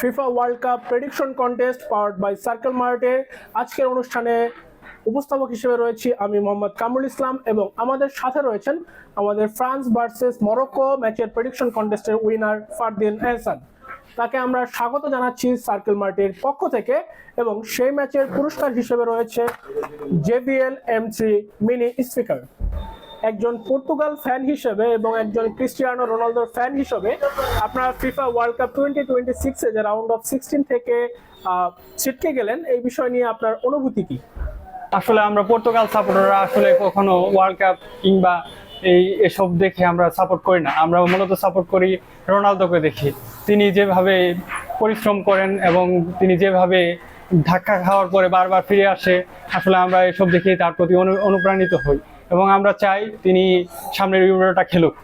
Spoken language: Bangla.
FIFA world cup prediction contest powered by Circle মার্টে আজকের অনুষ্ঠানে উপস্থাপক হিসেবে রয়েছি আমি মোহাম্মদ কামরুল ইসলাম এবং আমাদের সাথে রয়েছেন আমাদের ফ্রান্স ভার্সেস মরক্কো ম্যাচের প্রেডিকশন কন্টেস্টের উইনার ফারদিন এহসান। তাকে আমরা স্বাগত জানাচ্ছি সার্কেল মার্টের পক্ষ থেকে এবং সেই ম্যাচের পুরস্কার হিসেবে রয়েছে JBL M3 মিনি স্পিকার। একজন পর্তুগাল ফ্যান হিসেবে এবং একজন ক্রিস্টিয়ানো রোনালদোর ফ্যান হিসেবে আপনারা ফিফা ওয়ার্ল্ড কাপ 2026 যে রাউন্ড অফ 16 থেকে ছিটকে গেলেন, এই বিষয় নিয়ে আপনার অনুভূতি কি? আসলে আমরা পর্তুগাল সাপোর্টাররা আসলে কখনো ওয়ার্ল্ড কাপ কিংবা এসব দেখে আমরা সাপোর্ট করি না। আমরা মূলত সাপোর্ট করি রোনালদোকে দেখে। তিনি যেভাবে পরিশ্রম করেন এবং তিনি যেভাবে ধাক্কা খাওয়ার পরে বারবার ফিরে আসে, আসলে আমরা এসব দেখে তার প্রতি অনুপ্রাণিত হই এবং আমরা চাই তিনি সামনের ইউরোটা খেলুক।